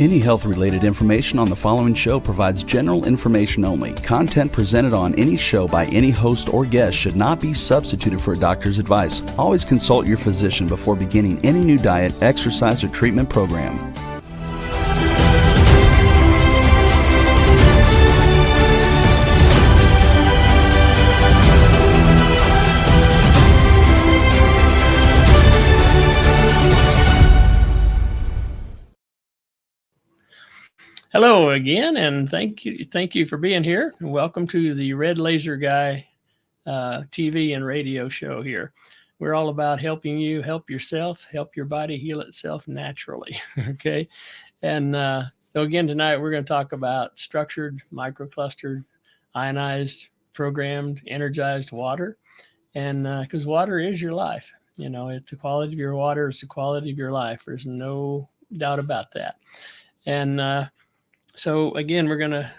Any health-related information on the following show provides general information only. Content presented on any show by any host or guest should not be substituted for a doctor's advice. Always consult your physician before beginning any new diet, exercise, or treatment program. Hello again, and thank you for being here. Welcome to the Red Laser Guy TV and radio show here. We're all about helping you help yourself, help your body heal itself naturally, okay? And so again, tonight we're going to talk about structured, microclustered, ionized, programmed, energized water. And because water is your life, you know, it's the quality of your water, it's the quality of your life. There's no doubt about that. And so again, we're going to,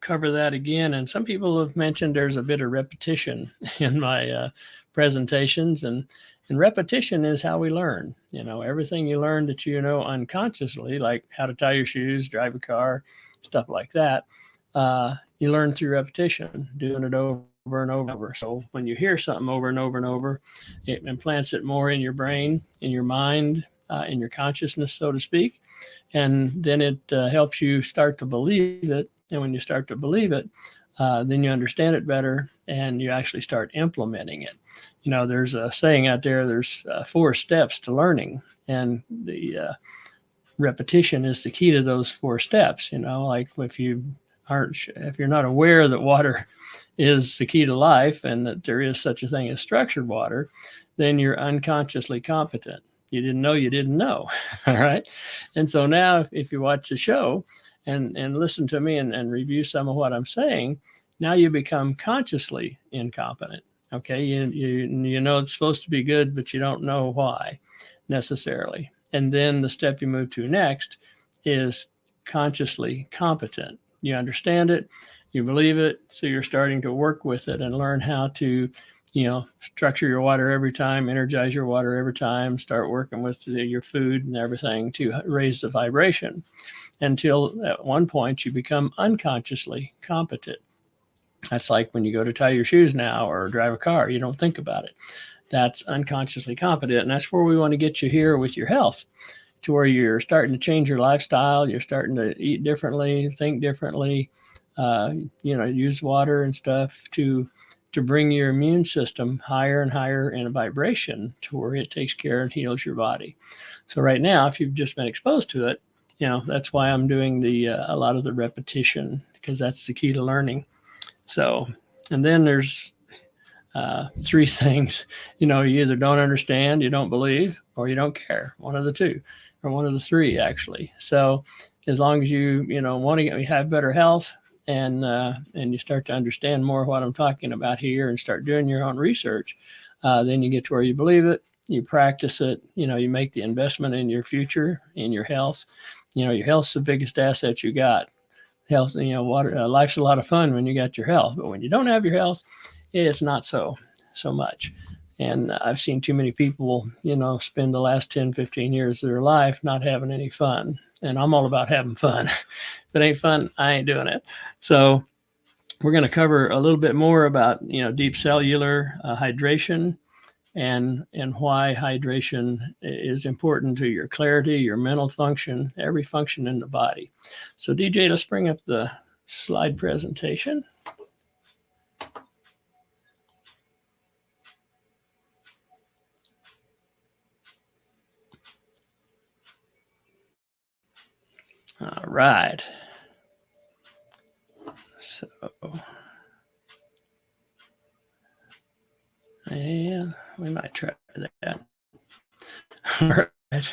cover that again. And some people have mentioned there's a bit of repetition in my presentations, and repetition is how we learn. You know, everything you learn that you know unconsciously, like how to tie your shoes, drive a car, stuff like that, you learn through repetition, doing it over and over. So when you hear something over and over and over, it implants it more in your brain, in your mind, in your consciousness, so to speak. And then it helps you start to believe it. And when you start to believe it, then you understand it better and you actually start implementing it. You know, there's a saying out there, there's 4 steps to learning. And the repetition is the key to those 4 steps. You know, like if you're not aware that water is the key to life and that there is such a thing as structured water, then you're unconsciously competent. You didn't know you didn't know. All right. And so now if you watch the show and listen to me and review some of what I'm saying, now you become consciously incompetent. Okay. You know it's supposed to be good, but you don't know why necessarily. And then the step you move to next is consciously competent. You understand it, you believe it, so you're starting to work with it and learn how to structure your water every time, energize your water every time, start working with your food and everything to raise the vibration until at one point you become unconsciously competent. That's like when you go to tie your shoes now or drive a car, you don't think about it. That's unconsciously competent. And that's where we want to get you here with your health, to where you're starting to change your lifestyle. You're starting to eat differently, think differently, use water and stuff to bring your immune system higher and higher in a vibration to where it takes care and heals your body. So right now, if you've just been exposed to it, that's why I'm doing a lot of the repetition, because that's the key to learning. So, and then there's 3 things, you either don't understand, you don't believe, or you don't care. One of the 2, or one of the 3 actually. So as long as you, want to have better health, and you start to understand more what I'm talking about here and start doing your own research, then you get to where you believe it, you practice it, you make the investment in your future, in your health. Your health's the biggest asset you got. Health, water, life's a lot of fun when you got your health, but when you don't have your health, it's not so much. And I've seen too many people, spend the last 10, 15 years of their life not having any fun. And I'm all about having fun. If it ain't fun, I ain't doing it. So we're going to cover a little bit more about, deep cellular hydration and why hydration is important to your clarity, your mental function, every function in the body. So DJ, let's bring up the slide presentation. All right. So, yeah, we might try that. All right.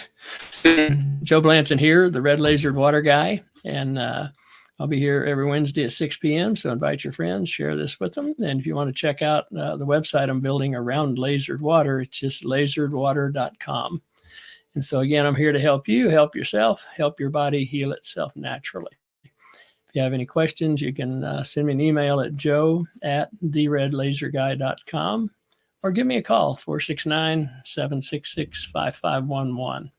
Joe Blanton here, the Red Lasered Water Guy, and I'll be here every Wednesday at 6 p.m. So invite your friends, share this with them. And if you want to check out the website I'm building around lasered water, it's just laseredwater.com. And so again, I'm here to help you, help yourself, help your body heal itself naturally. If you have any questions, you can send me an email at joe@theredlaserguy.com or give me a call, 469-766-5511.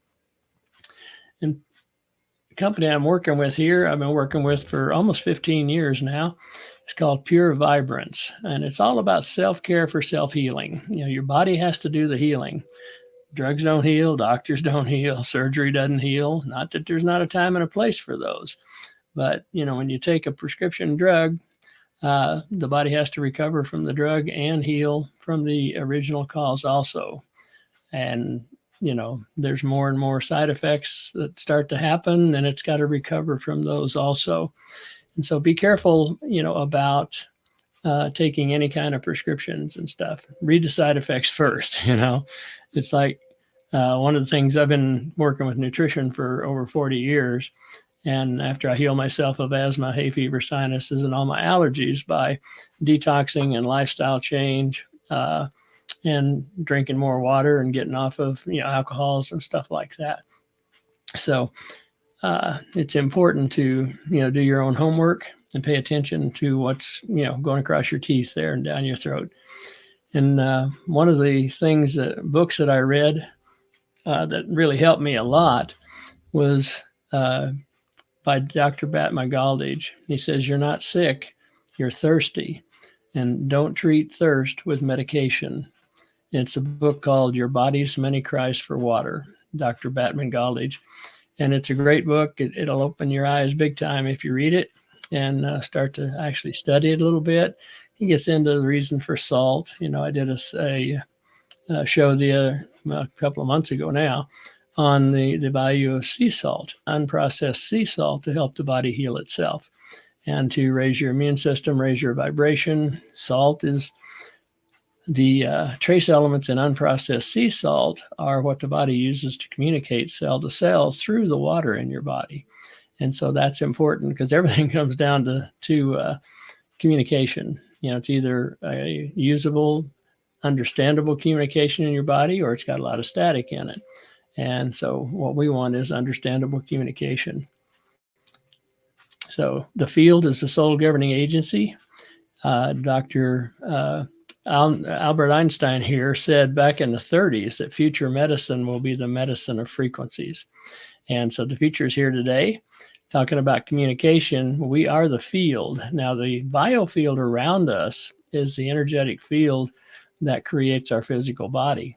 And company I'm working with here, I've been working with for almost 15 years now. It's called Pure Vibrance, and it's all about self-care for self-healing. Your body has to do the healing. Drugs don't heal, doctors don't heal, surgery doesn't heal. Not that there's not a time and a place for those, but when you take a prescription drug, the body has to recover from the drug and heal from the original cause also. And there's more and more side effects that start to happen, and it's got to recover from those also. And so be careful, about taking any kind of prescriptions and stuff. Read the side effects first. It's like one of the things, I've been working with nutrition for over 40 years. And after I heal myself of asthma, hay fever, sinuses, and all my allergies by detoxing and lifestyle change, and drinking more water and getting off of alcohols and stuff like that. So it's important to do your own homework and pay attention to what's going across your teeth there and down your throat. And one of the things books that I read that really helped me a lot was by Dr. Bat McGaldage. He says, "You're not sick, you're thirsty, and don't treat thirst with medication." It's a book called Your Body's Many Cries for Water, Dr. Bat McGaldage. And it's a great book. It'll open your eyes big time if you read it and start to actually study it a little bit. He gets into the reason for salt. I did a show a couple of months ago now on the value of sea salt, unprocessed sea salt, to help the body heal itself and to raise your immune system, raise your vibration. Salt is the trace elements in unprocessed sea salt are what the body uses to communicate cell to cell through the water in your body. And so that's important because everything comes down to communication. It's either a usable, understandable communication in your body, or it's got a lot of static in it. And so what we want is understandable communication. So the field is the sole governing agency. Dr. Albert Einstein here said back in the 30s that future medicine will be the medicine of frequencies. And so the future is here today. Talking about communication, we are the field. Now, the biofield around us is the energetic field that creates our physical body.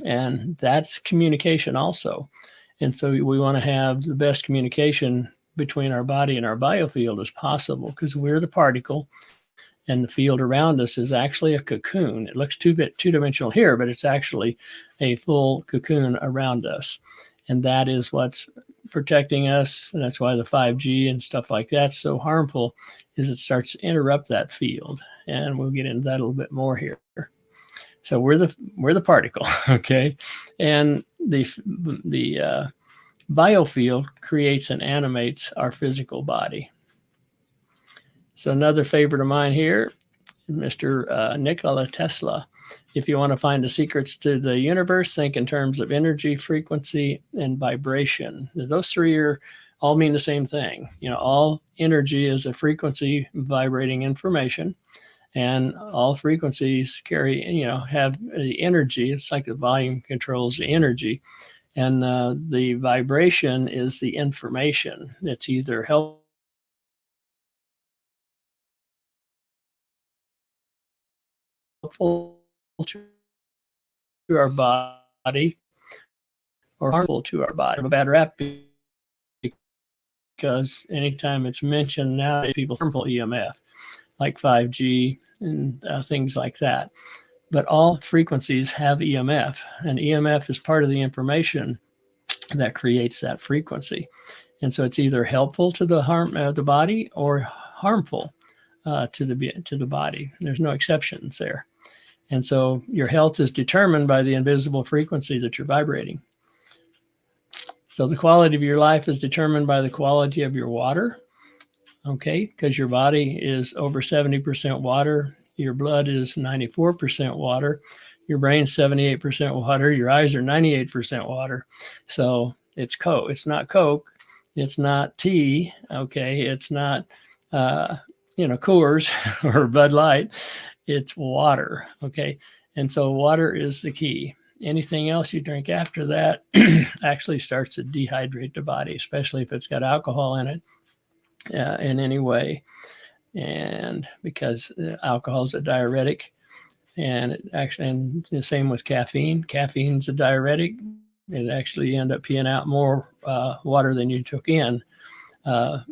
And that's communication also. And so we want to have the best communication between our body and our biofield as possible, because we're the particle and the field around us is actually a cocoon. It looks two-dimensional here, but it's actually a full cocoon around us. And that is what's protecting us. And that's why the 5G and stuff like that's so harmful, is it starts to interrupt that field. And we'll get into that a little bit more here. So we're the particle, okay? And the biofield creates and animates our physical body. So another favorite of mine here, Mr. Nikola Tesla. If you want to find the secrets to the universe, think in terms of energy, frequency, and vibration. Those three all mean the same thing. All energy is a frequency vibrating information. And all frequencies have the energy. It's like the volume controls the energy. And the vibration is the information. It's either helpful to our body or harmful to our body. A bad rap because anytime it's mentioned nowadays, people harmful EMF, like 5G and things like that. But all frequencies have EMF, and EMF is part of the information that creates that frequency. And so it's either helpful to the body or harmful to the body. There's no exceptions there. And so your health is determined by the invisible frequency that you're vibrating. So the quality of your life is determined by the quality of your water, okay? Because your body is over 70% water. Your blood is 94% water. Your brain's 78% water. Your eyes are 98% water. So it's Coke. It's not Coke. It's not tea, okay? It's not, Coors or Bud Light. It's water, okay? And so water is the key. anything else you drink after that actually starts to dehydrate the body, especially if it's got alcohol in it in any way. And because alcohol is a diuretic, and the same with caffeine. Caffeine's a diuretic. It actually end up peeing out more water than you took in of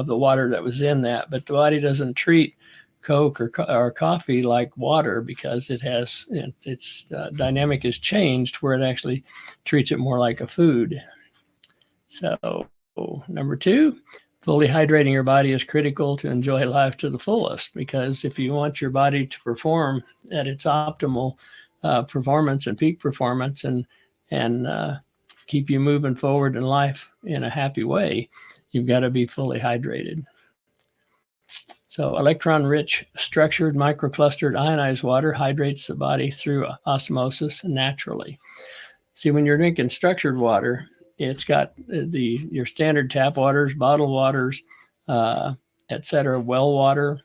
the water that was in that. But the body doesn't treat Coke or coffee like water, because its dynamic is changed where it actually treats it more like a food. So number 2, fully hydrating your body is critical to enjoy life to the fullest, because if you want your body to perform at its optimal performance and peak performance and keep you moving forward in life in a happy way, you've got to be fully hydrated. So electron-rich, structured, microclustered, ionized water hydrates the body through osmosis naturally. See, when you're drinking structured water, it's got your standard tap waters, bottled waters, etc., well water,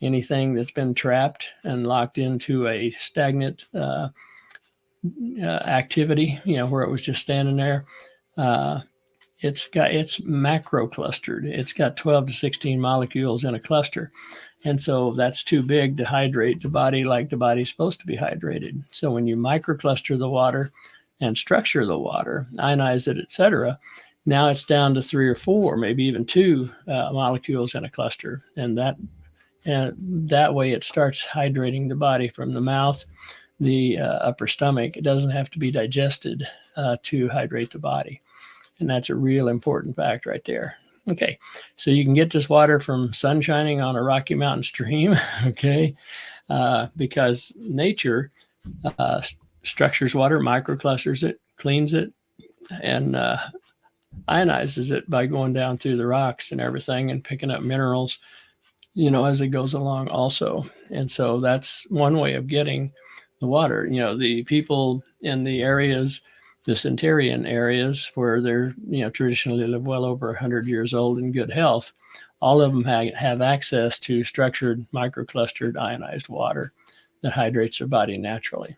anything that's been trapped and locked into a stagnant activity, where it was just standing there. It's macro clustered. It's got 12 to 16 molecules in a cluster. And so that's too big to hydrate the body like the body's supposed to be hydrated. So when you microcluster the water and structure the water, ionize it, etc., now it's down to 3 or 4, maybe even 2 molecules in a cluster. And that way it starts hydrating the body from the mouth, the upper stomach. It doesn't have to be digested to hydrate the body. And that's a real important fact right there. Okay, so you can get this water from sun shining on a Rocky Mountain stream, okay, because nature structures water, microclusters it, cleans it, and ionizes it by going down through the rocks and everything and picking up minerals, as it goes along also. And so that's one way of getting the water. The people in the areas, the centenarian areas, where they're, traditionally live well over 100 years old in good health, all of them have access to structured, microclustered, ionized water that hydrates their body naturally.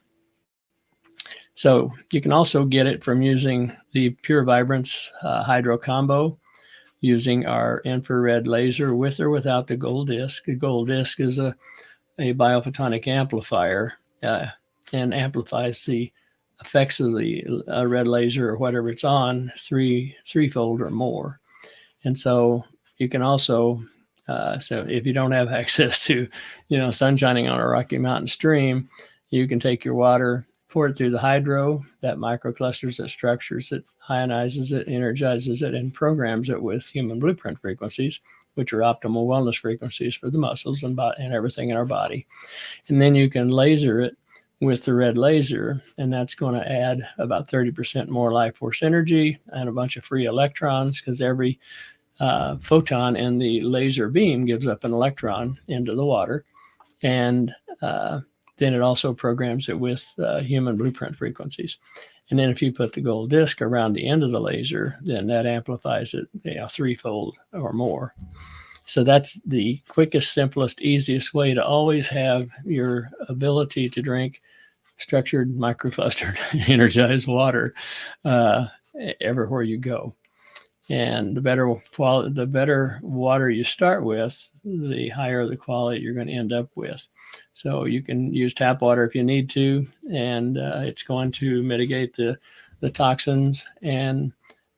So you can also get it from using the Pure Vibrance Hydro Combo, using our infrared laser with or without the gold disc. The gold disc is a biophotonic amplifier and amplifies the effects of the red laser or whatever it's on threefold or more. And so you can also, so if you don't have access to, sun shining on a Rocky Mountain stream, you can take your water, pour it through the hydro, that microclusters it, structures it, ionizes it, energizes it, and programs it with human blueprint frequencies, which are optimal wellness frequencies for the muscles and everything in our body. And then you can laser it with the red laser, and that's going to add about 30% more life force energy and a bunch of free electrons, because every photon in the laser beam gives up an electron into the water. And then it also programs it with human blueprint frequencies. And then if you put the gold disc around the end of the laser, then that amplifies it threefold or more. So that's the quickest, simplest, easiest way to always have your ability to drink structured, microclustered, energized water everywhere you go. And the better water you start with, the higher the quality you're going to end up with. So you can use tap water if you need to, and it's going to mitigate the toxins and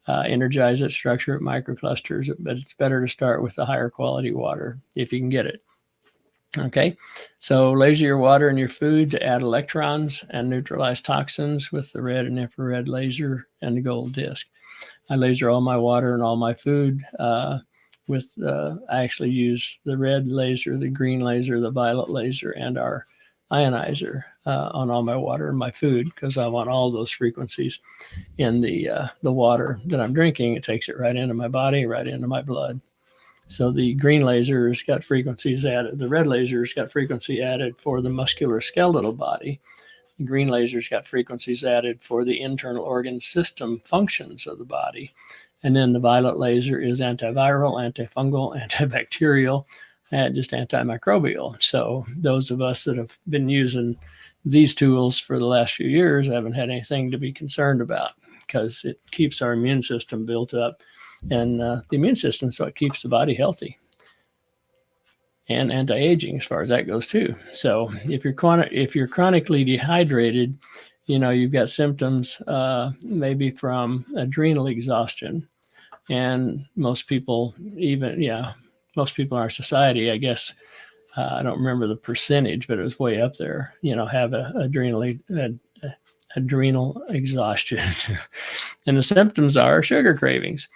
energize it, structure it, microclusters it. But it's better to start with the higher quality water if you can get it. Okay, so laser your water and your food to add electrons and neutralize toxins with the red and infrared laser and the gold disc. I laser all my water and all my food I actually use the red laser, the green laser, the violet laser, and our ionizer on all my water and my food, because I want all those frequencies in the water that I'm drinking. It takes it right into my body, right into my blood. So the green laser has got frequencies added. The red laser has got frequency added for the musculoskeletal body. The green laser's got frequencies added for the internal organ system functions of the body. And then the violet laser is antiviral, antifungal, antibacterial, just antimicrobial. So those of us that have been using these tools for the last few years haven't had anything to be concerned about, because it keeps our immune system built up, and the immune system, so it keeps the body healthy and anti-aging as far as that goes too. So if you're chronically dehydrated, you've got symptoms maybe from adrenal exhaustion, and most people in our society, I guess, I don't remember the percentage, but it was way up there, have adrenal exhaustion. And the symptoms are sugar cravings.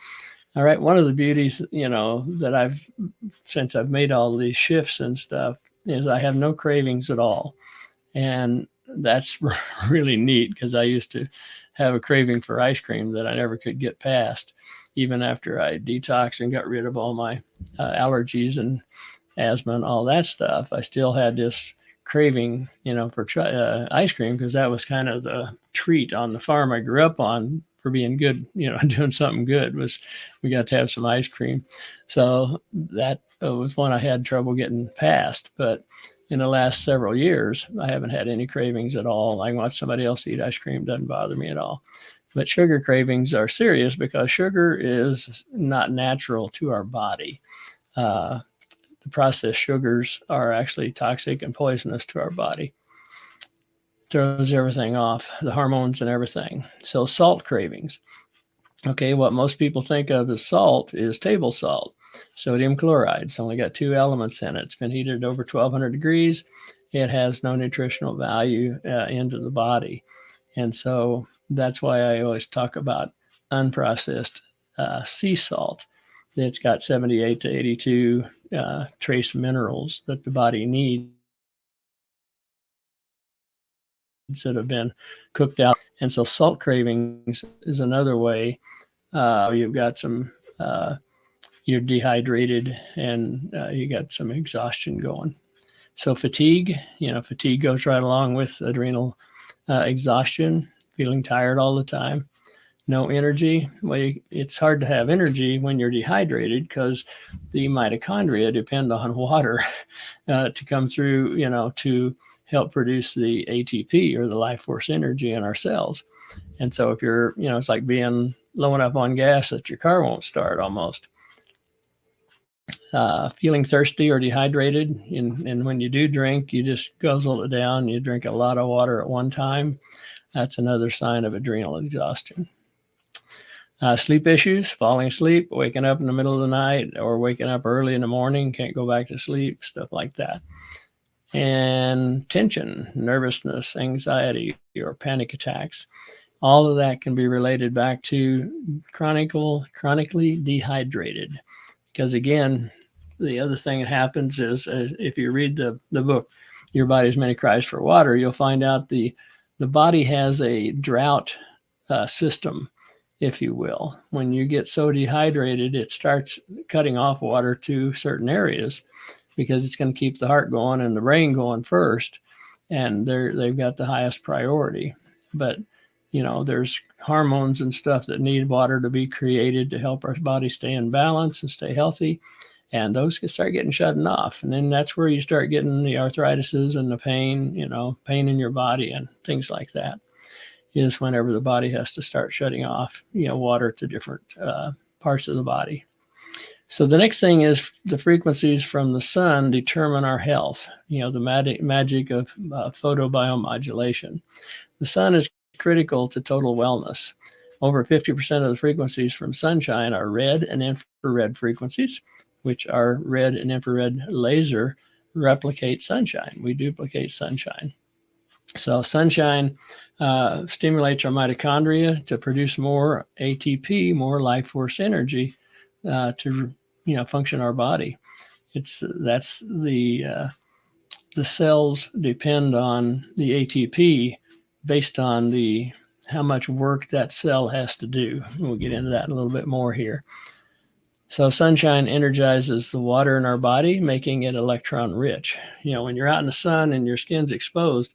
All right. One of the beauties, that since I've made all these shifts and stuff, is I have no cravings at all. And that's really neat, because I used to have a craving for ice cream that I never could get past. Even after I detoxed and got rid of all my allergies and asthma and all that stuff, I still had this craving, for ice cream, because that was kind of the treat on the farm I grew up on for being good, doing something good, was we got to have some ice cream. So that was one I had trouble getting past. But in the last several years, I haven't had any cravings at all. I can watch somebody else eat ice cream, doesn't bother me at all. But sugar cravings are serious, because sugar is not natural to our body. The processed sugars are actually toxic and poisonous to our body. Throws everything off, the hormones and everything. So salt cravings. Okay, what most people think of as salt is table salt, sodium chloride. It's only got 2 elements in it. It's been heated over 1200 degrees. It has no nutritional value into the body. And so that's why I always talk about unprocessed sea salt. It's got 78 to 82 trace minerals that the body needs that have been cooked out. And so salt cravings is another way. You've got some, you're dehydrated, and you got some exhaustion going. So fatigue goes right along with adrenal exhaustion, feeling tired all the time. No energy. Well, it's hard to have energy when you're dehydrated, because the mitochondria depend on water to come through, to help produce the ATP, or the life force energy, in our cells. And so if you're, it's like being low enough on gas that your car won't start almost. Feeling thirsty or dehydrated, and when you do drink, you just guzzle it down. You drink a lot of water at one time. That's another sign of adrenal exhaustion. Sleep issues, falling asleep, waking up in the middle of the night, or waking up early in the morning, can't go back to sleep, stuff like that. And tension, nervousness, anxiety, or panic attacks. All of that can be related back to chronically dehydrated. Because again, the other thing that happens is, if you read the book, Your Body's Many Cries for Water, you'll find out the body has a drought system, if you will. When you get so dehydrated, it starts cutting off water to certain areas, because it's going to keep the heart going and the brain going first, and they've got the highest priority. But there's hormones and stuff that need water to be created to help our body stay in balance and stay healthy, and those can start getting shut off. And then that's where you start getting the arthritises and the pain, pain in your body and things like that, is whenever the body has to start shutting off, water to different parts of the body. So the next thing is, the frequencies from the sun determine our health, the magic of photobiomodulation. The sun is critical to total wellness. Over 50% of the frequencies from sunshine are red and infrared frequencies, which our red and infrared laser replicate sunshine. We duplicate sunshine. So sunshine stimulates our mitochondria to produce more ATP, more life force energy, to function our body. That's the cells depend on the ATP based on how much work that cell has to do. We'll get into that a little bit more here. So sunshine energizes the water in our body, making it electron rich. When you're out in the sun and your skin's exposed,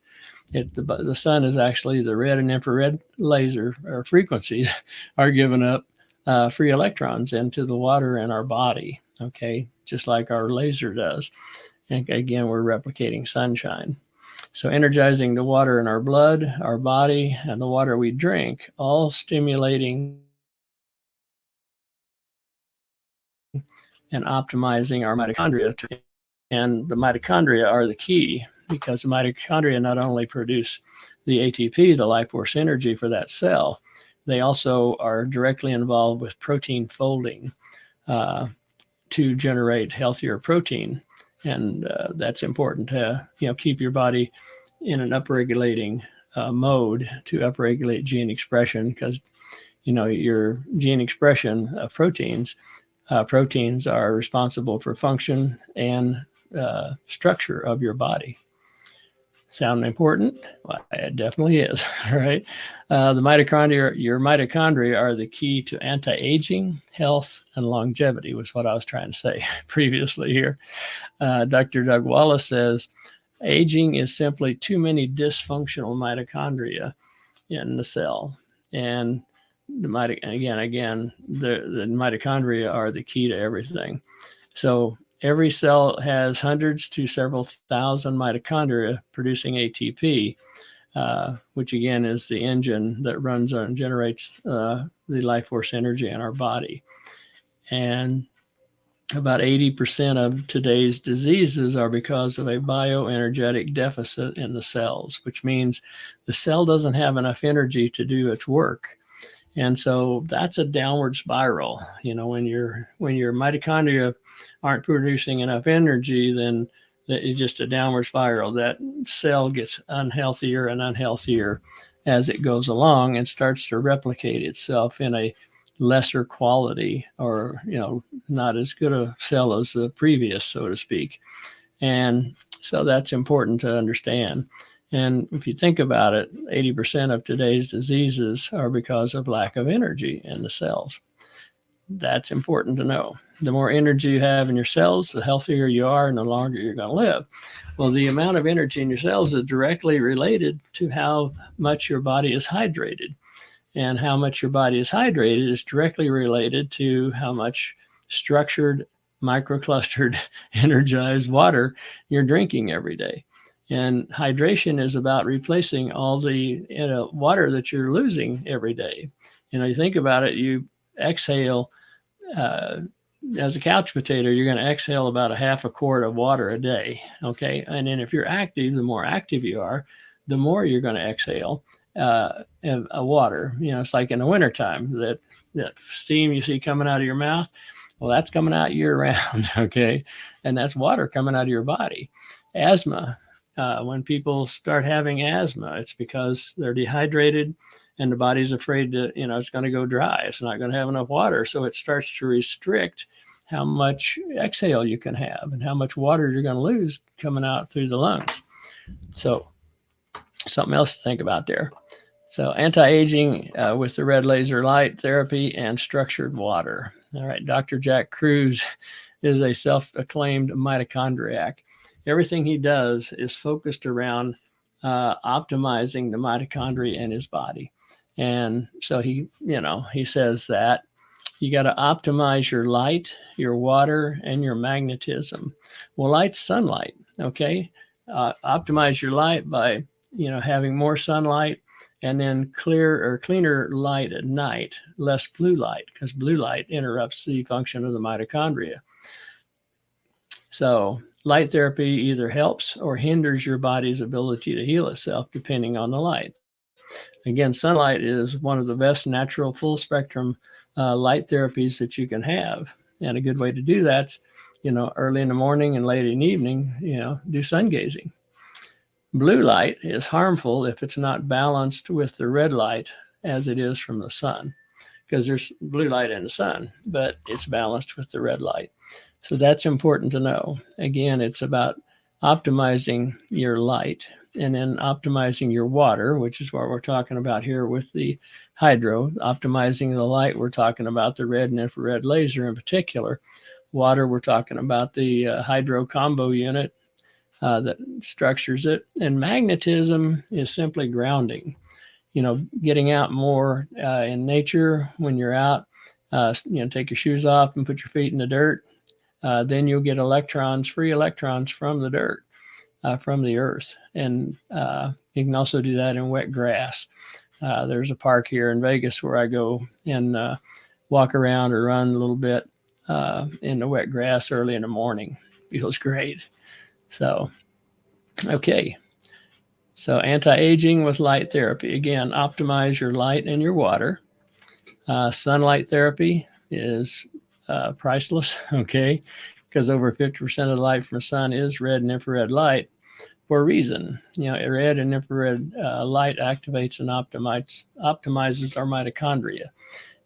the sun is actually, the red and infrared laser or frequencies are giving up free electrons into the water in our body. okay, just like our laser does. And again, we're replicating sunshine. So energizing the water in our blood, our body, and the water we drink, all stimulating and optimizing our mitochondria. And the mitochondria are the key, because the mitochondria not only produce the ATP, the life force energy for that cell, they also are directly involved with protein folding to generate healthier protein. And that's important to keep your body in an upregulating mode, to upregulate gene expression, because your gene expression of proteins are responsible for function and structure of your body. Sound important? Well, it definitely is. All right. Your mitochondria are the key to anti-aging, health, and longevity, was what I was trying to say previously here. Dr. Doug Wallace says, aging is simply too many dysfunctional mitochondria in the cell. And the mitochondria are the key to everything. So every cell has hundreds to several thousand mitochondria producing ATP, which again is the engine that runs and generates the life force energy in our body. And about 80% of today's diseases are because of a bioenergetic deficit in the cells, which means the cell doesn't have enough energy to do its work. And so that's a downward spiral. When your mitochondria aren't producing enough energy, then it's just a downward spiral. That cell gets unhealthier and unhealthier as it goes along and starts to replicate itself in a lesser quality, or not as good a cell as the previous, so to speak. And so that's important to understand. And if you think about it, 80% of today's diseases are because of lack of energy in the cells. That's important to know. The more energy you have in your cells, the healthier you are and the longer you're going to live. Well, the amount of energy in your cells is directly related to how much your body is hydrated. And how much your body is hydrated is directly related to how much structured, microclustered, energized water you're drinking every day. And hydration is about replacing all the water that you're losing every day. You think about it, you exhale, as a couch potato, you're going to exhale about a half a quart of water a day. Okay. And then if you're active, the more active you are, the more you're going to exhale water. It's like in the wintertime, that steam you see coming out of your mouth, well, that's coming out year round. Okay. And that's water coming out of your body. Asthma. When people start having asthma, it's because they're dehydrated and the body's afraid that, it's going to go dry. It's not going to have enough water. So it starts to restrict how much exhale you can have and how much water you're going to lose coming out through the lungs. So something else to think about there. So anti-aging with the red laser light therapy and structured water. All right. Dr. Jack Kruse is a self-acclaimed mitochondriac. Everything he does is focused around optimizing the mitochondria in his body. And so he says that you got to optimize your light, your water, and your magnetism. Well, light's sunlight. Okay. Optimize your light by, having more sunlight, and then cleaner light at night, less blue light, because blue light interrupts the function of the mitochondria. So light therapy either helps or hinders your body's ability to heal itself, depending on the light. Again, sunlight is one of the best natural full spectrum light therapies that you can have. And a good way to do that's, early in the morning and late in the evening, do sun gazing. Blue light is harmful if it's not balanced with the red light as it is from the sun, because there's blue light in the sun, but it's balanced with the red light. So that's important to know. Again, it's about optimizing your light and then optimizing your water, which is what we're talking about here with the hydro. Optimizing the light, we're talking about the red and infrared laser in particular. Water, we're talking about the hydro combo unit that structures it. And magnetism is simply grounding. Getting out more in nature when you're out, take your shoes off and put your feet in the dirt. then you'll get electrons, free electrons from the dirt, from the earth. And you can also do that in wet grass. There's a park here in Vegas where I go and walk around or run a little bit in the wet grass early in the morning. Feels great. So, okay. So anti-aging with light therapy. Again, optimize your light and your water. Sunlight therapy is priceless, okay, because over 50% of the light from the sun is red and infrared light for a reason. You know, red and infrared light activates and optimizes our mitochondria.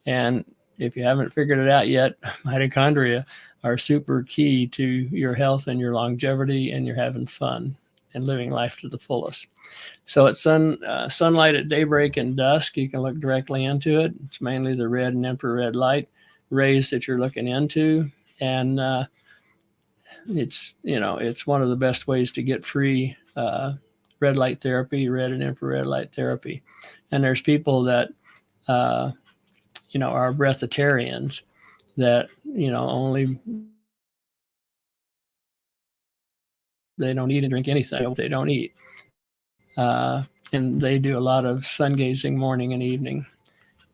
And if you haven't figured it out yet, mitochondria are super key to your health and your longevity, and you're having fun and living life to the fullest. So at sunlight at daybreak and dusk, you can look directly into it. It's mainly the red and infrared light rays that you're looking into. And it's one of the best ways to get free red light therapy, red and infrared light therapy. And there's people that, are breatharians that, only they don't eat and drink anything. They don't eat. And they do a lot of sun gazing morning and evening.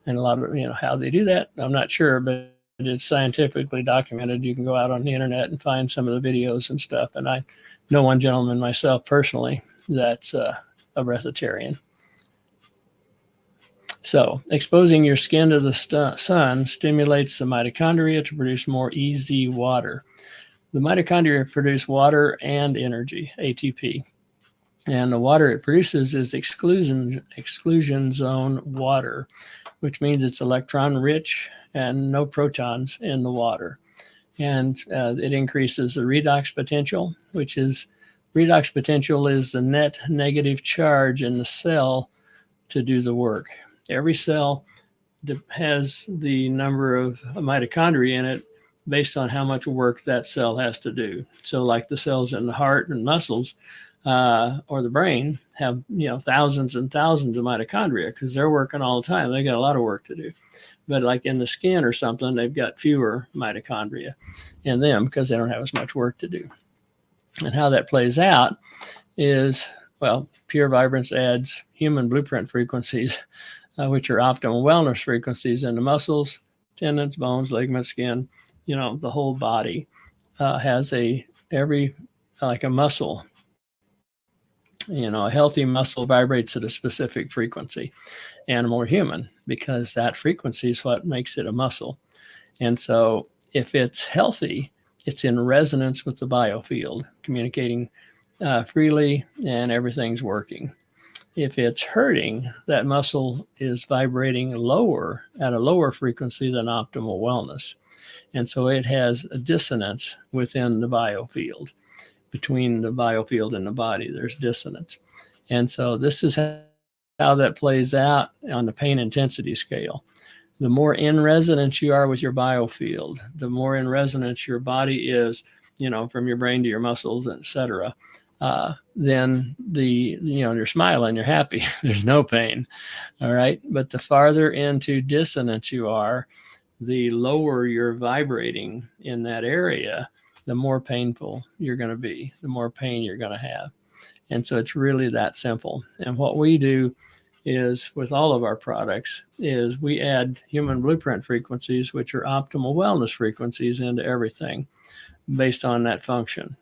And a lot of, how they do that, I'm not sure, but it's scientifically documented. You can go out on the internet and find some of the videos and stuff. And I know one gentleman myself personally that's a breatharian. So exposing your skin to the sun stimulates the mitochondria to produce more easy water. The mitochondria produce water and energy, ATP. And the water it produces is exclusion zone water, which means it's electron rich and no protons in the water. And it increases the redox potential, redox potential is the net negative charge in the cell to do the work. Every cell has the number of mitochondria in it based on how much work that cell has to do. So like the cells in the heart and muscles, or the brain have, thousands and thousands of mitochondria because they're working all the time. They got a lot of work to do. But like in the skin or something, they've got fewer mitochondria in them because they don't have as much work to do. And how that plays out is, Pure Vibrance adds human blueprint frequencies, which are optimal wellness frequencies in the muscles, tendons, bones, ligaments, skin. The whole body has like a muscle. A healthy muscle vibrates at a specific frequency, animal or human, because that frequency is what makes it a muscle. And so if it's healthy, it's in resonance with the biofield, communicating freely, and everything's working. If it's hurting, that muscle is vibrating lower at a lower frequency than optimal wellness. And so it has a dissonance within the biofield. Between the biofield and the body, there's dissonance. And so this is how that plays out on the pain intensity scale. The more in resonance you are with your biofield, the more in resonance your body is, from your brain to your muscles, etc. Then you're smiling, you're happy, there's no pain. All right. But the farther into dissonance you are, the lower you're vibrating in that area, the more painful you're going to be, the more pain you're going to have. And so it's really that simple. And what we do is, with all of our products, is we add human blueprint frequencies, which are optimal wellness frequencies, into everything based on that function.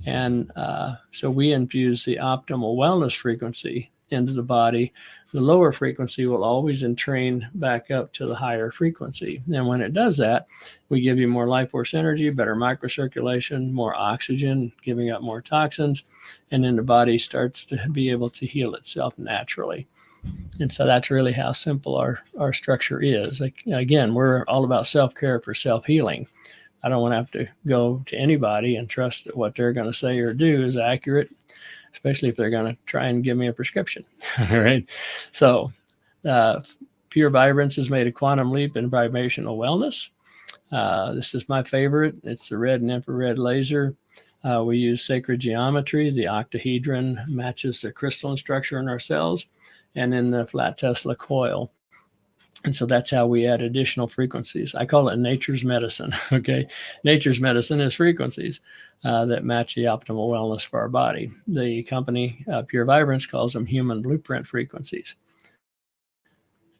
And so we infuse the optimal wellness frequency into the body. The lower frequency will always entrain back up to the higher frequency. And when it does that, we give you more life force energy, better microcirculation, more oxygen, giving up more toxins, and then the body starts to be able to heal itself naturally. And so that's really how simple our structure is. Again, we're all about self-care for self-healing. I don't want to have to go to anybody and trust that what they're going to say or do is accurate, especially if they're going to try and give me a prescription. All right. So Pure Vibrance has made a quantum leap in vibrational wellness. This is my favorite. It's the red and infrared laser. We use sacred geometry. The octahedron matches the crystalline structure in our cells, and then the flat Tesla coil. And so that's how we add additional frequencies. I call it nature's medicine. Okay. Nature's medicine is frequencies that match the optimal wellness for our body. The company, Pure Vibrance, calls them human blueprint frequencies.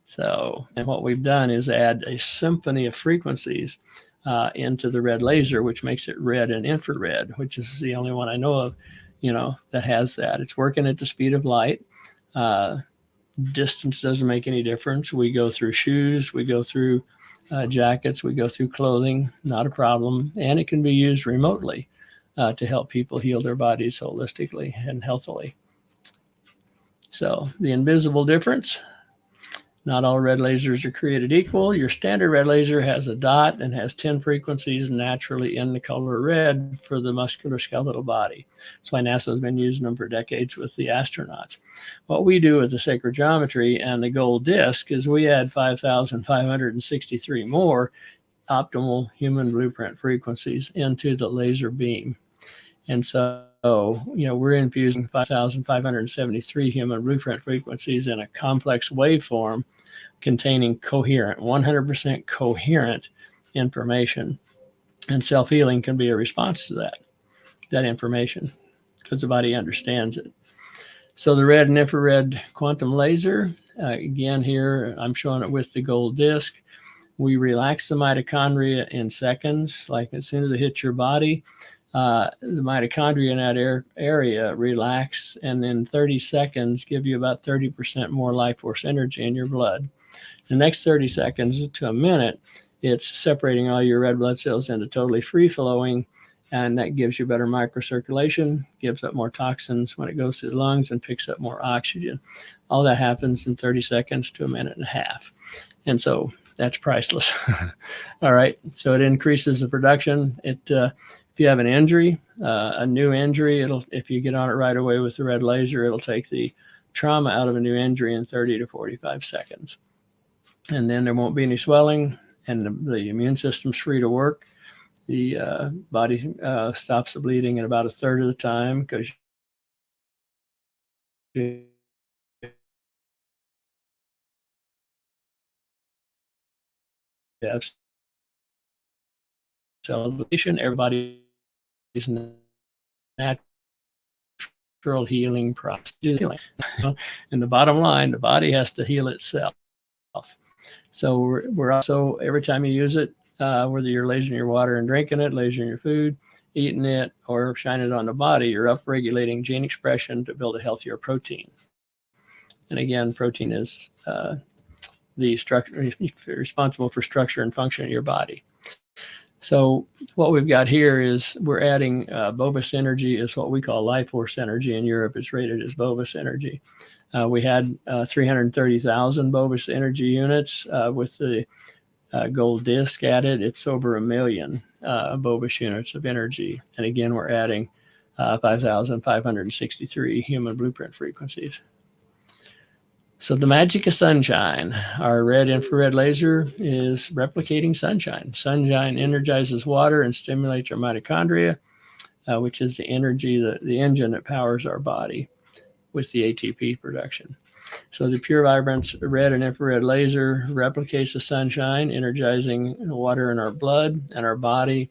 So, and what we've done is add a symphony of frequencies into the red laser, which makes it red and infrared, which is the only one I know of, that has that. It's working at the speed of light. Distance doesn't make any difference. We go through shoes, we go through jackets, we go through clothing, not a problem. And it can be used remotely to help people heal their bodies holistically and healthily. So the invisible difference. Not all red lasers are created equal. Your standard red laser has a dot and has 10 frequencies naturally in the color red for the musculoskeletal body. That's why NASA has been using them for decades with the astronauts. What we do with the sacred geometry and the gold disc is we add 5,563 more optimal human blueprint frequencies into the laser beam. And so, we're infusing 5,573 human blueprint frequencies in a complex waveform containing coherent, 100% coherent information. And self-healing can be a response to that information because the body understands it. So the red and infrared quantum laser, again, here I'm showing it with the gold disc. We relax the mitochondria in seconds, like as soon as it hits your body. The mitochondria in that area relax, and in 30 seconds give you about 30% more life force energy in your blood. The next 30 seconds to a minute, it's separating all your red blood cells into totally free-flowing, and that gives you better microcirculation, gives up more toxins when it goes to the lungs, and picks up more oxygen. All that happens in 30 seconds to a minute and a half. And so that's priceless. All right, so it increases the production. If you have an injury, a new injury, if you get on it right away with the red laser, it'll take the trauma out of a new injury in 30 to 45 seconds. And then there won't be any swelling, and the immune system's free to work. The body stops the bleeding in about a third of the time because you have cell depletion. Everybody's natural healing process. And the bottom line, the body has to heal itself. So we're also, every time you use it, whether you're lasering your water and drinking it, lasering your food, eating it, or shining it on the body, you're upregulating gene expression to build a healthier protein. And again, protein is the structure responsible for structure and function in your body. So what we've got here is we're adding Bovis energy is what we call life force energy. In Europe, it's rated as Bovis energy. We had 330,000 Bovis energy units with the gold disc added. It's over 1 million Bovis units of energy. And again, we're adding 5,563 human blueprint frequencies. So the magic of sunshine. Our red infrared laser is replicating sunshine. Sunshine energizes water and stimulates our mitochondria, which is the energy, the engine that powers our body with the ATP production. So the Pure Vibrance red and infrared laser replicates the sunshine, energizing water in our blood and our body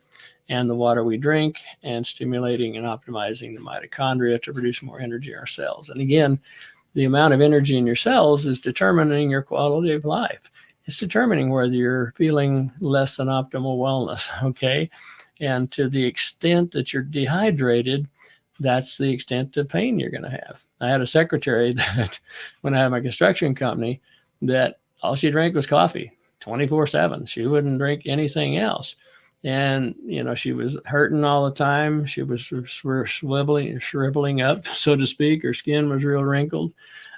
and the water we drink, and stimulating and optimizing the mitochondria to produce more energy in our cells. And again, the amount of energy in your cells is determining your quality of life. It's determining whether you're feeling less than optimal wellness, okay? And to the extent that you're dehydrated, that's the extent of pain you're going to have. I had a secretary that, when I had my construction company, that all she drank was coffee 24/7. She wouldn't drink anything else. And, she was hurting all the time. She was shriveling up, so to speak. Her skin was real wrinkled.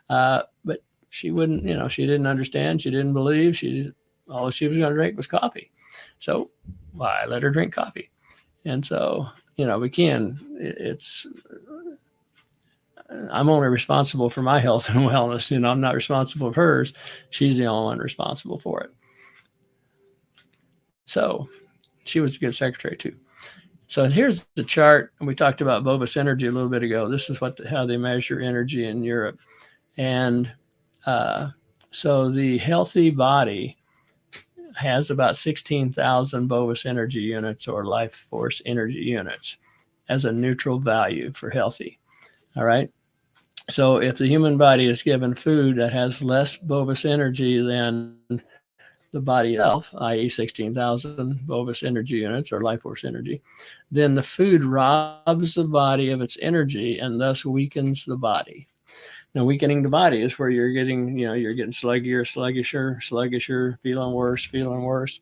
But she wouldn't, she didn't understand. She didn't believe. All she was going to drink was coffee. So I let her drink coffee. And so, I'm only responsible for my health and wellness. I'm not responsible for hers. She's the only one responsible for it. So she was a good secretary too. So here's the chart. We talked about Bovis energy a little bit ago. This is how they measure energy in Europe. And So the healthy body has about 16,000 Bovis energy units or life force energy units as a neutral value for healthy. All right. So if the human body is given food that has less Bovis energy than the body itself, i.e., 16,000 Bovis energy units or life force energy, then the food robs the body of its energy and thus weakens the body. Now, weakening the body is where you're getting, you're getting sluggisher, feeling worse,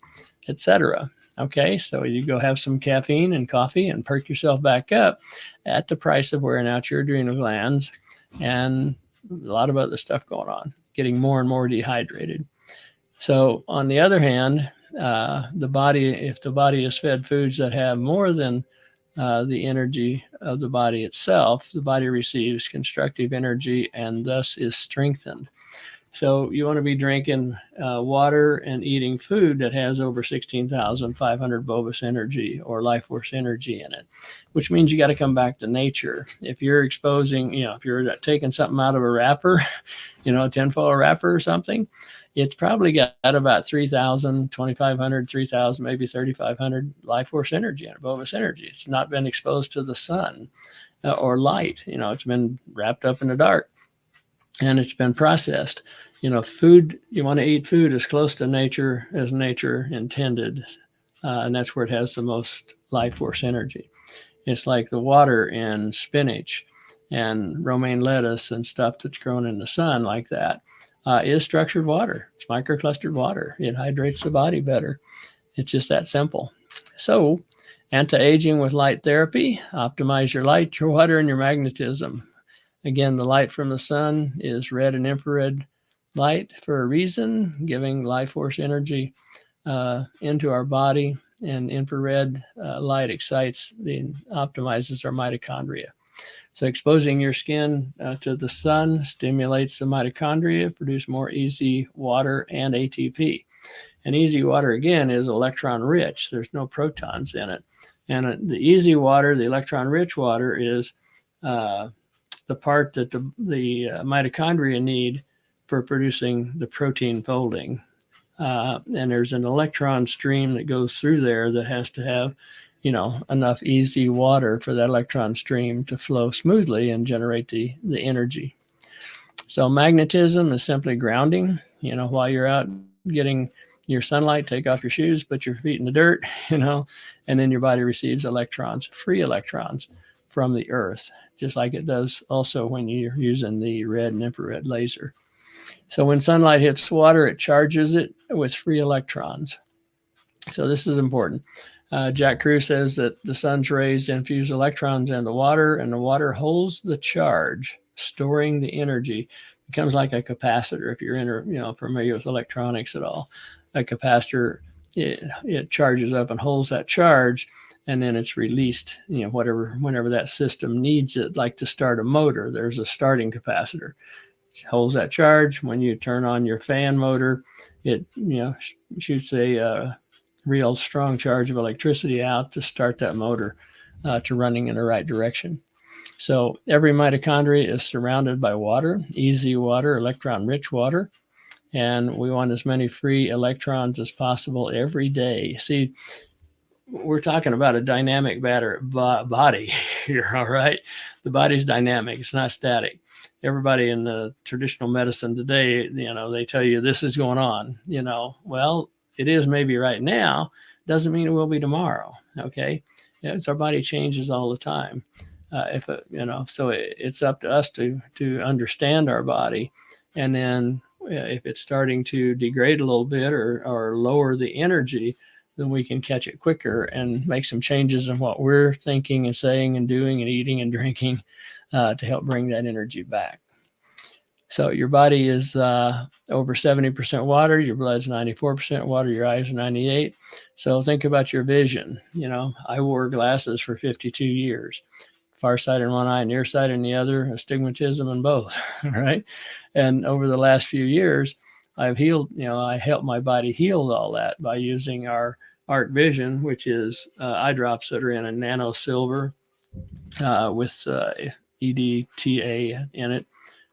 etc. Okay, so you go have some caffeine and coffee and perk yourself back up at the price of wearing out your adrenal glands and a lot of other stuff going on, getting more and more dehydrated. So, on the other hand, if the body is fed foods that have more than the energy of the body itself, the body receives constructive energy and thus is strengthened. So you want to be drinking water and eating food that has over 16,500 Bovis energy or life force energy in it, which means you got to come back to nature. If you're exposing, if you're taking something out of a wrapper, a tinfoil wrapper or something, it's probably got about 3,000, 2,500, 3,000, maybe 3,500 life force energy and Bovis energy. It's not been exposed to the sun or light. It's been wrapped up in the dark and it's been processed. Food, you want to eat food as close to nature as nature intended. And that's where it has the most life force energy. It's like the water in spinach and romaine lettuce and stuff that's grown in the sun like that. Is structured water. It's microclustered water. It hydrates the body better. It's just that simple. So, anti-aging with light therapy, optimize your light, your water, and your magnetism. Again, the light from the sun is red and infrared light for a reason, giving life force energy into our body, and infrared light optimizes our mitochondria. So exposing your skin to the sun stimulates the mitochondria, produce more easy water and ATP. And easy water, again, is electron rich. There's no protons in it. And the easy water, the electron rich water, is the part that the mitochondria need for producing the protein folding. And there's an electron stream that goes through there that has to have enough easy water for that electron stream to flow smoothly and generate the energy. So magnetism is simply grounding. While you're out getting your sunlight, take off your shoes, put your feet in the dirt, and then your body receives electrons, free electrons from the earth, just like it does also when you're using the red and infrared laser. So when sunlight hits water, it charges it with free electrons. So this is important. Jack Crew says that the sun's rays infuse electrons into water, and the water holds the charge, storing the energy. It becomes like a capacitor. If you're familiar with electronics at all, a capacitor, it charges up and holds that charge, and then it's released. Whenever that system needs it, like to start a motor, there's a starting capacitor. It holds that charge. When you turn on your fan motor, it shoots a real strong charge of electricity out to start that motor to running in the right direction. So every mitochondria is surrounded by water, easy water, electron-rich water, and we want as many free electrons as possible every day. See, we're talking about a dynamic body here, all right? The body's dynamic. It's not static. Everybody in the traditional medicine today, they tell you this is going on, well, it is maybe right now, doesn't mean it will be tomorrow. Okay. Our body changes all the time. So it's up to us to understand our body. And then if it's starting to degrade a little bit or lower the energy, then we can catch it quicker and make some changes in what we're thinking and saying and doing and eating and drinking to help bring that energy back. So your body is over 70% water, your blood's 94% water, your eyes are 98. So think about your vision. I wore glasses for 52 years. Farsight in one eye, nearsight in the other, astigmatism in both, right? And over the last few years, I've healed, I helped my body heal all that by using our Art Vision, which is eye drops that are in a nano silver with EDTA in it.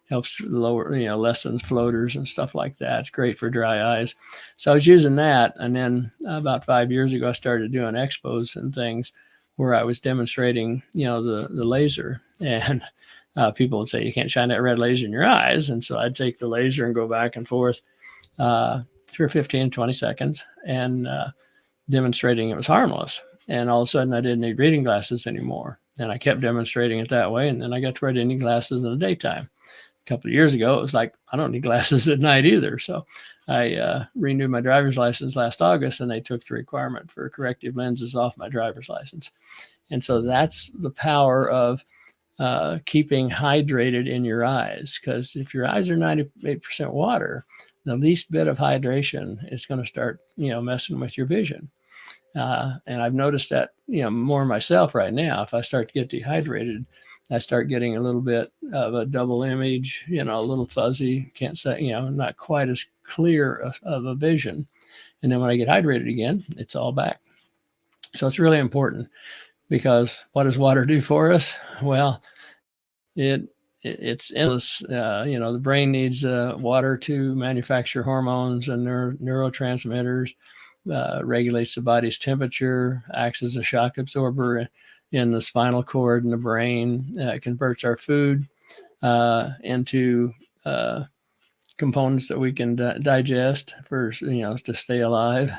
helps lower, lessens floaters and stuff like that. It's great for dry eyes. So I was using that. And then about 5 years ago, I started doing expos and things where I was demonstrating, the laser. And people would say, you can't shine that red laser in your eyes. And so I'd take the laser and go back and forth for 15, 20 seconds and demonstrating it was harmless. And all of a sudden, I didn't need reading glasses anymore. And I kept demonstrating it that way. And then I got to where I didn't need glasses in the daytime. A couple of years ago, it was like, I don't need glasses at night either. So I renewed my driver's license last August, and they took the requirement for corrective lenses off my driver's license. And so that's the power of keeping hydrated in your eyes, because if your eyes are 98% water, the least bit of hydration is going to start, messing with your vision. And I've noticed that, more myself right now. If I start to get dehydrated, I start getting a little bit of a double image, a little fuzzy, can't say, not quite as clear of a vision. And then when I get hydrated again, it's all back. So it's really important, because what does water do for us? Well, it's endless. The brain needs water to manufacture hormones and neurotransmitters, regulates the body's temperature, acts as a shock absorber in the spinal cord and the brain, converts our food into components that we can digest for, to stay alive.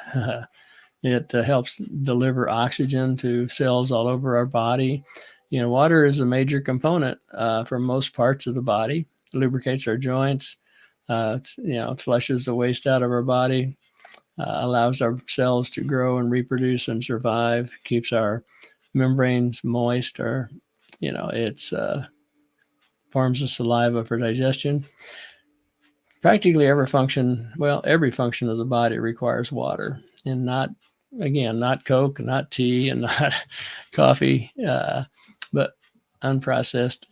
It helps deliver oxygen to cells all over our body. Water is a major component for most parts of the body. It lubricates our joints. It flushes the waste out of our body, allows our cells to grow and reproduce and survive, keeps our membranes moist, or, it's forms the saliva for digestion. Practically every function of the body requires water, and not Coke, not tea, and not coffee, but unprocessed,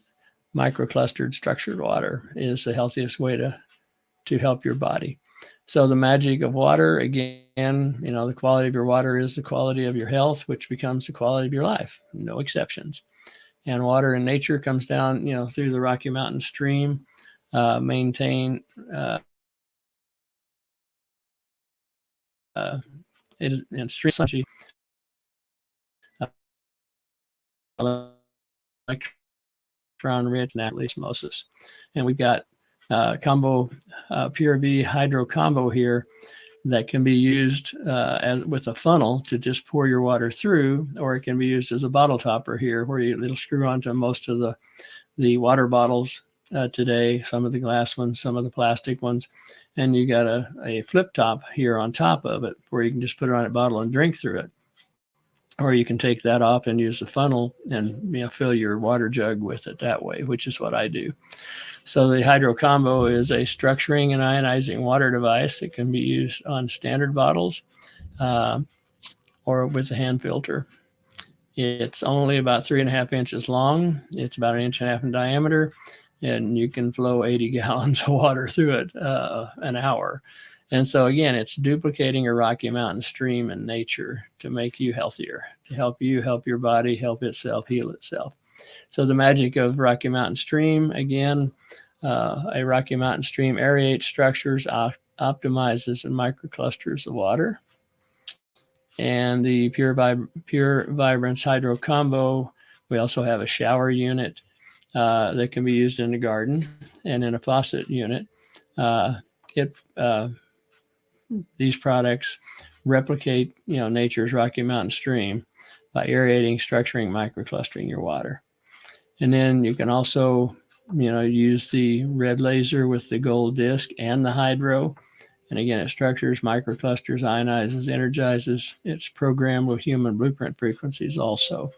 microclustered, structured water is the healthiest way to help your body. So the magic of water, again, the quality of your water is the quality of your health, which becomes the quality of your life, no exceptions. And water in nature comes down, through the Rocky Mountain stream, maintain it is in stream electron rich natural osmosis. And we've got combo Pure V hydro combo here that can be used with a funnel to just pour your water through, or it can be used as a bottle topper here, where it'll screw onto most of the water bottles today, some of the glass ones, some of the plastic ones, and you got a flip top here on top of it where you can just put it on a bottle and drink through it. Or you can take that off and use the funnel and fill your water jug with it that way, which is what I do. So the Hydro Combo is a structuring and ionizing water device. It can be used on standard bottles or with a hand filter. It's only about 3.5 inches long. It's about 1.5 inches in diameter, and you can flow 80 gallons of water through it an hour. And so again, it's duplicating a Rocky Mountain stream in nature to make you healthier, to help you help your body, help itself, heal itself. So the magic of Rocky Mountain stream, again, a Rocky Mountain stream aerates structures, optimizes and microclusters the water. And the Pure Vibrance Hydro Combo, we also have a shower unit that can be used in the garden and in a faucet unit. These products replicate, nature's Rocky Mountain stream by aerating, structuring, microclustering your water. And then you can also, use the red laser with the gold disc and the hydro. And again, it structures, microclusters, ionizes, energizes. It's programmed with human blueprint frequencies also.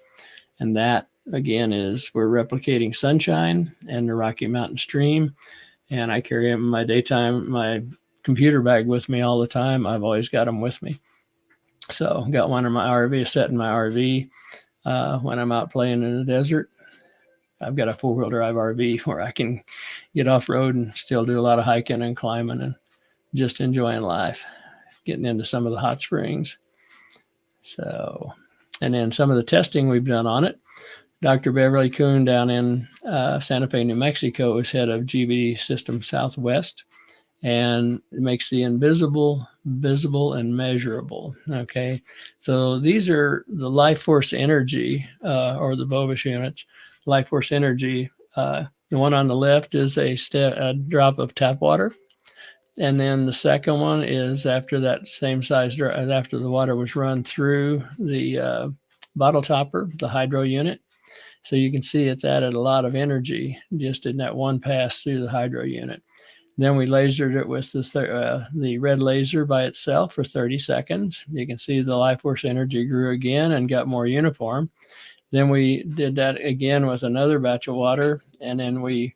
And that, again, we're replicating sunshine and the Rocky Mountain stream. And I carry them in my computer bag with me all the time. I've always got them with me. So got one in my RV, set in my RV when I'm out playing in the desert. I've got a 4-wheel drive RV where I can get off road and still do a lot of hiking and climbing and just enjoying life, getting into some of the hot springs. So, and then some of the testing we've done on it. Dr. Beverly Kuhn down in Santa Fe, New Mexico is head of GBD System Southwest, and it makes the invisible visible and measurable. Okay, so these are the life force energy, or the Bovis units, life force energy. The one on the left is a drop of tap water, and then the second one is after that same size, after the water was run through the bottle topper, the hydro unit. So you can see it's added a lot of energy just in that one pass through the hydro unit. Then we lasered it with the red laser by itself for 30 seconds. You can see the life force energy grew again and got more uniform. Then we did that again with another batch of water, and then we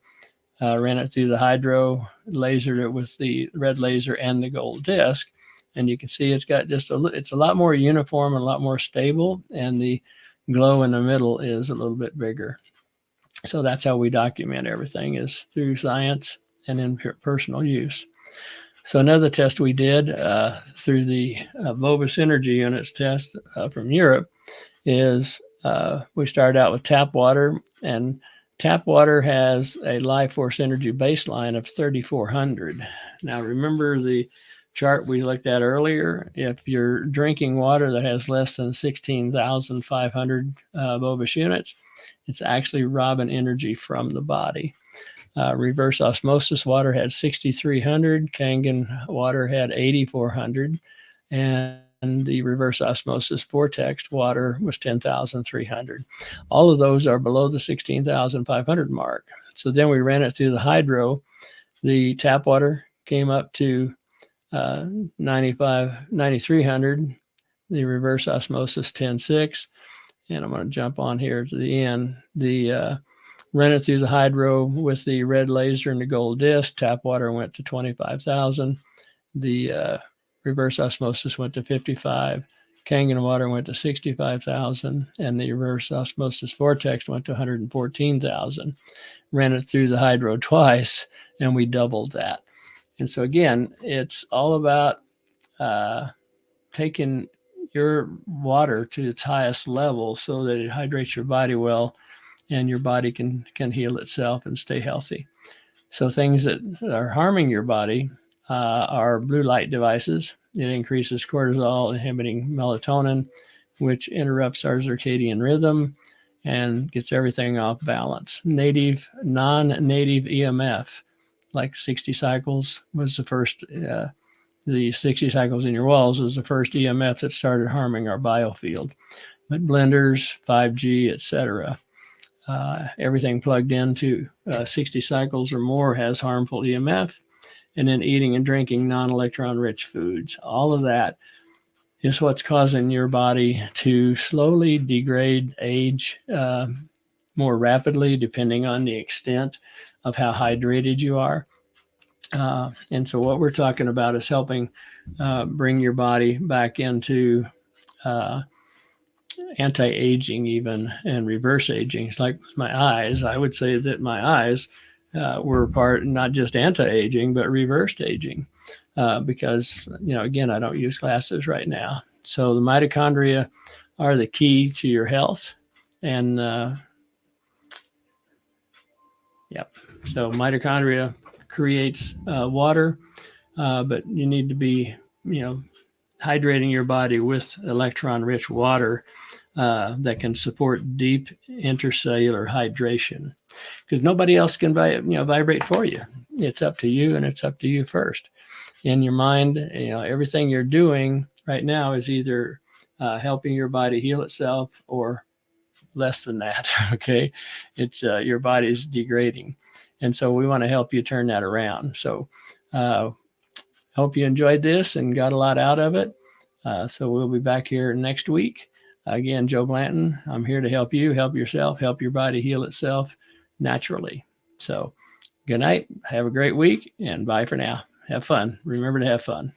ran it through the hydro, lasered it with the red laser and the gold disc. And you can see it's got it's a lot more uniform and a lot more stable, and the glow in the middle is a little bit bigger. So that's how we document everything, is through science and in personal use. So another test we did through the Bovis Energy Units test from Europe is we started out with tap water, and tap water has a life force energy baseline of 3,400. Now remember the chart we looked at earlier. If you're drinking water that has less than 16,500 Bovis units, it's actually robbing energy from the body. Reverse osmosis water had 6,300, Kangen water had 8,400, and the reverse osmosis vortex water was 10,300. All of those are below the 16,500 mark. So then we ran it through the hydro. The tap water came up to 9,300, the reverse osmosis 10.6, and I'm going to jump on here to the end. Ran it through the hydro with the red laser and the gold disc. Tap water went to 25,000. The reverse osmosis went to 55. Kangen water went to 65,000, and the reverse osmosis vortex went to 114,000. Ran it through the hydro twice, and we doubled that. And so again, it's all about taking your water to its highest level so that it hydrates your body well, and your body can heal itself and stay healthy. So things that are harming your body are blue light devices. It increases cortisol, inhibiting melatonin, which interrupts our circadian rhythm and gets everything off balance. Non-native EMF, like 60 cycles was the first, the 60 cycles in your walls was the first EMF that started harming our biofield. But blenders, 5G, etc., everything plugged into 60 cycles or more has harmful EMF. And then eating and drinking non-electron rich foods. All of that is what's causing your body to slowly degrade, age more rapidly, depending on the extent of how hydrated you are. And so what we're talking about is helping bring your body back into anti-aging even, and reverse aging. It's like with my eyes. I would say that my eyes were part, not just anti-aging, but reversed aging, because, again, I don't use glasses right now. So the mitochondria are the key to your health. And so mitochondria creates water, but you need to be, hydrating your body with electron-rich water that can support deep intercellular hydration, because nobody else can vibrate for you. It's up to you, and it's up to you first. In your mind, everything you're doing right now is either helping your body heal itself or less than that. Okay, it's your body's degrading, and so we want to help you turn that around. So hope you enjoyed this and got a lot out of it. So we'll be back here next week. Again, Joe Blanton, I'm here to help you, help yourself, help your body heal itself naturally. So good night. Have a great week, and bye for now. Have fun. Remember to have fun.